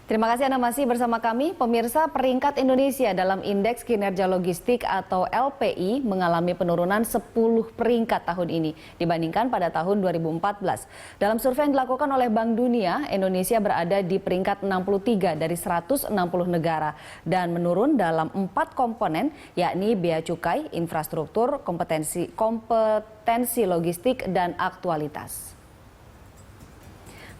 Terima kasih Anda masih bersama kami. Pemirsa, peringkat Indonesia dalam Indeks Kinerja Logistik atau LPI mengalami penurunan 10 peringkat tahun ini dibandingkan pada tahun 2014. Dalam survei yang dilakukan oleh Bank Dunia, Indonesia berada di peringkat 63 dari 160 negara dan menurun dalam 4 komponen, yakni bea cukai, infrastruktur, kompetensi logistik, dan aktualitas.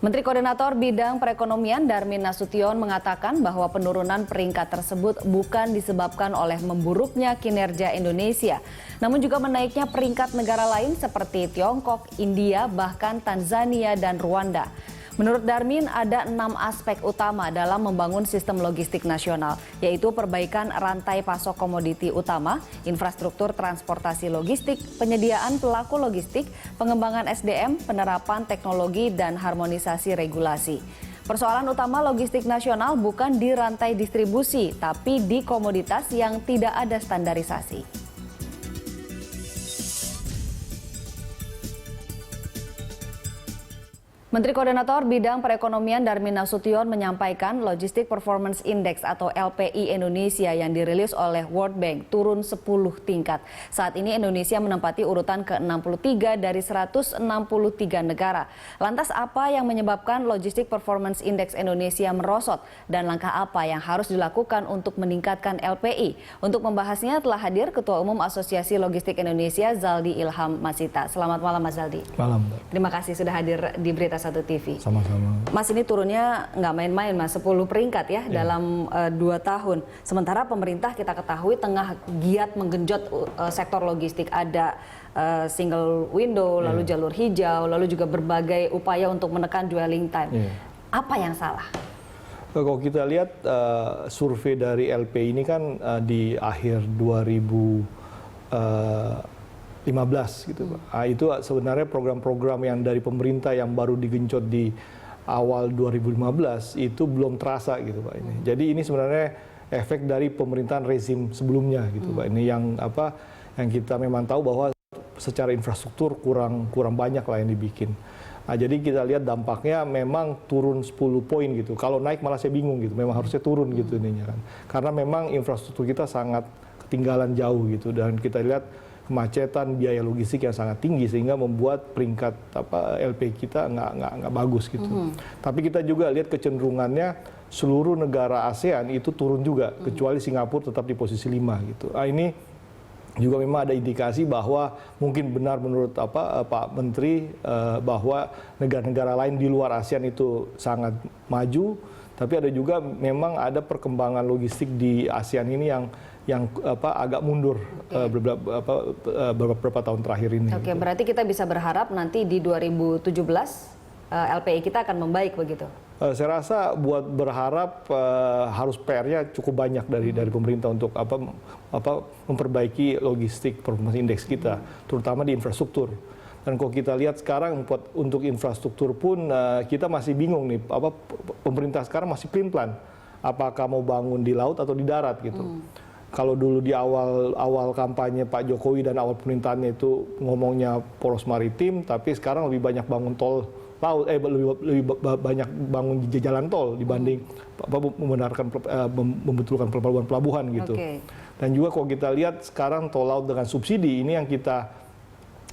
Menteri Koordinator Bidang Perekonomian Darmin Nasution mengatakan bahwa penurunan peringkat tersebut bukan disebabkan oleh memburuknya kinerja Indonesia, namun juga menaiknya peringkat negara lain seperti Tiongkok, India, bahkan Tanzania dan Rwanda. Menurut Darmin, ada 6 aspek utama dalam membangun sistem logistik nasional, yaitu perbaikan rantai pasok komoditi utama, infrastruktur transportasi logistik, penyediaan pelaku logistik, pengembangan SDM, penerapan teknologi, dan harmonisasi regulasi. Persoalan utama logistik nasional bukan di rantai distribusi, tapi di komoditas yang tidak ada standarisasi. Menteri Koordinator Bidang Perekonomian Darmin Nasution menyampaikan Logistic Performance Index atau LPI Indonesia yang dirilis oleh World Bank turun 10 tingkat. Saat ini Indonesia menempati urutan ke-63 dari 163 negara. Lantas apa yang menyebabkan Logistic Performance Index Indonesia merosot dan langkah apa yang harus dilakukan untuk meningkatkan LPI? Untuk membahasnya telah hadir Ketua Umum Asosiasi Logistik Indonesia Zaldi Ilham Masita. Selamat malam Mas Zaldi. Malam, Mbak. Terima kasih sudah hadir di Berita Satu TV. Sama-sama. Mas, ini turunnya nggak main-main Mas, 10 peringkat ya dalam 2 tahun. Sementara pemerintah kita ketahui tengah giat menggenjot sektor logistik. Ada single window, lalu jalur hijau, lalu juga berbagai upaya untuk menekan dwelling time. Apa yang salah? Kalau kita lihat survei dari LPI ini kan di akhir 2015 gitu, Pak. Itu sebenarnya program-program yang dari pemerintah yang baru digencot di awal 2015 itu belum terasa gitu, Pak. Jadi ini sebenarnya efek dari pemerintahan rezim sebelumnya gitu, Pak. Ini yang kita memang tahu bahwa secara infrastruktur kurang banyak lah yang dibikin. Nah, jadi kita lihat dampaknya memang turun 10 poin gitu. Kalau naik malah saya bingung gitu. Memang harusnya turun gitu ininya kan. Karena memang infrastruktur kita sangat ketinggalan jauh gitu, dan kita lihat kemacetan, biaya logistik yang sangat tinggi sehingga membuat peringkat LPI kita nggak bagus gitu. Tapi kita juga lihat kecenderungannya seluruh negara ASEAN itu turun juga, kecuali Singapura tetap di posisi 5 gitu. Ini juga memang ada indikasi bahwa mungkin benar menurut Pak Menteri bahwa negara-negara lain di luar ASEAN itu sangat maju, tapi ada juga memang ada perkembangan logistik di ASEAN ini yang agak mundur beberapa tahun terakhir ini. Oke, gitu. Berarti kita bisa berharap nanti di 2017 LPI kita akan membaik begitu? Saya rasa buat berharap harus PR-nya cukup banyak dari pemerintah untuk memperbaiki logistik performance index kita, terutama di infrastruktur. Dan kalau kita lihat sekarang untuk infrastruktur pun kita masih bingung nih, pemerintah sekarang masih plan, apakah mau bangun di laut atau di darat gitu. Kalau dulu di awal kampanye Pak Jokowi dan awal pemerintahannya itu ngomongnya poros maritim, tapi sekarang lebih banyak bangun tol laut, lebih banyak bangun jalan tol dibanding membetulkan pelabuhan gitu. Dan juga kalau kita lihat sekarang tol laut dengan subsidi ini yang kita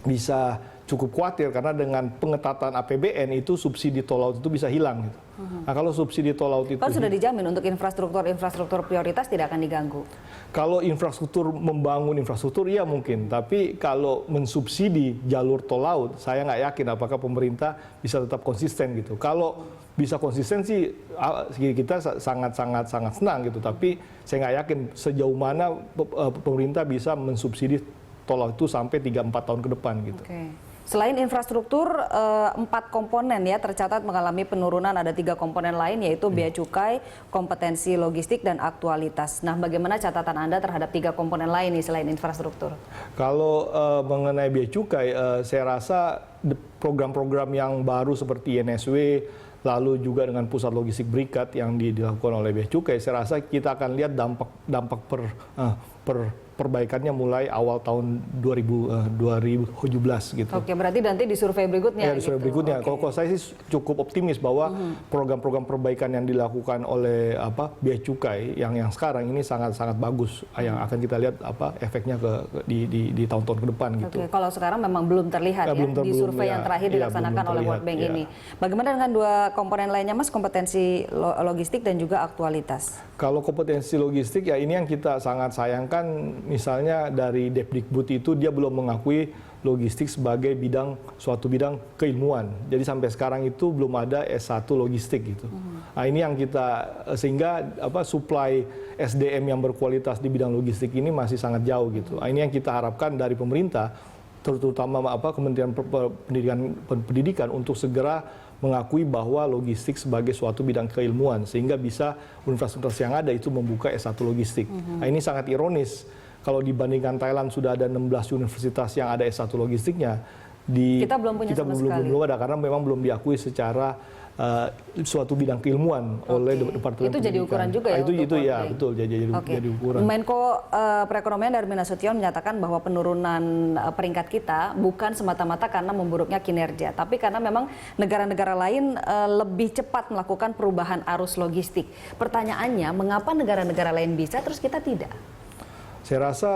bisa cukup khawatir, karena dengan pengetatan APBN itu subsidi tol laut itu bisa hilang gitu. Nah, kalau subsidi tol laut itu kan sudah dijamin untuk infrastruktur prioritas tidak akan diganggu. Kalau infrastruktur, membangun infrastruktur iya mungkin, tapi kalau mensubsidi jalur tol laut saya nggak yakin apakah pemerintah bisa tetap konsisten gitu. Kalau bisa konsisten sih kita sangat senang gitu, tapi saya nggak yakin sejauh mana pemerintah bisa mensubsidi tol laut itu sampai 3-4 tahun ke depan gitu. Selain infrastruktur, 4 komponen ya tercatat mengalami penurunan. Ada 3 komponen lain, yaitu bea cukai, kompetensi logistik, dan aktualitas. Nah, bagaimana catatan Anda terhadap 3 komponen lain nih selain infrastruktur? Kalau mengenai bea cukai, saya rasa program-program yang baru seperti NSW, lalu juga dengan pusat logistik berikat yang dilakukan oleh Bea Cukai, saya rasa kita akan lihat dampak perbaikannya mulai awal tahun 2017 gitu. Oke, berarti nanti di survei berikutnya. Ya, di survei gitu. berikutnya. Oke. Kalau saya sih cukup optimis bahwa program-program perbaikan yang dilakukan oleh Bea Cukai yang sekarang ini sangat-sangat bagus, yang akan kita lihat efeknya di tahun-tahun ke depan gitu. Oke, kalau sekarang memang belum terlihat ya, di survei yang terakhir dilaksanakan oleh World Bank ini. Bagaimana dengan dua komponen lainnya, Mas, kompetensi logistik dan juga aktualitas? Kalau kompetensi logistik ya ini yang kita sangat sayangkan, misalnya dari Depdikbud itu dia belum mengakui logistik sebagai suatu bidang keilmuan. Jadi sampai sekarang itu belum ada S1 logistik gitu. Nah, ini yang kita sehingga supply SDM yang berkualitas di bidang logistik ini masih sangat jauh gitu. Nah, ini yang kita harapkan dari pemerintah, terutama Kementerian Pendidikan untuk segera mengakui bahwa logistik sebagai suatu bidang keilmuan, sehingga bisa universitas yang ada itu membuka S1 logistik. Nah, ini sangat ironis. Kalau dibandingkan Thailand sudah ada 16 universitas yang ada S1 logistiknya, kita belum punya sama sekali. Belum ada, karena memang belum diakui secara suatu bidang keilmuan oleh Departemen Itu jadi ukuran juga ya? Itu ya, betul, jadi ukuran. Menko Perekonomian Darmin Nasution menyatakan bahwa penurunan peringkat kita bukan semata-mata karena memburuknya kinerja, tapi karena memang negara-negara lain lebih cepat melakukan perubahan arus logistik. Pertanyaannya, mengapa negara-negara lain bisa, terus kita tidak? Saya rasa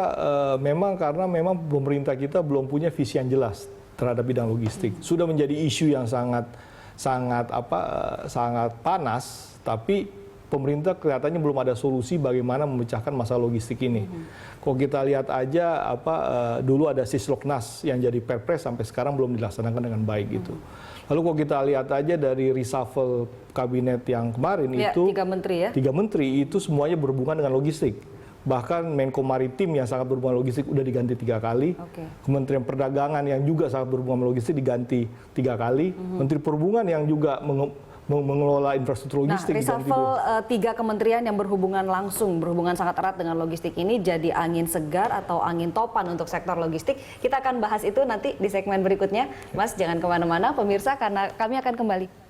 memang karena pemerintah kita belum punya visi yang jelas terhadap bidang logistik. Sudah menjadi isu yang sangat panas, tapi pemerintah kelihatannya belum ada solusi bagaimana memecahkan masalah logistik ini. Kalau kita lihat aja dulu ada Sisloknas yang jadi Perpres sampai sekarang belum dilaksanakan dengan baik gitu. Lalu kalau kita lihat aja dari reshuffle kabinet yang kemarin itu 3 menteri ya. 3 menteri itu semuanya berhubungan dengan logistik. Bahkan Menko Maritim yang sangat berhubungan logistik udah diganti 3 kali. Kementerian Perdagangan yang juga sangat berhubungan logistik diganti 3 kali. Menteri Perhubungan yang juga mengelola infrastruktur logistik. Nah, reshuffle 3 kementerian yang berhubungan sangat erat dengan logistik ini jadi angin segar atau angin topan untuk sektor logistik. Kita akan bahas itu nanti di segmen berikutnya. Mas, jangan kemana-mana pemirsa, karena kami akan kembali.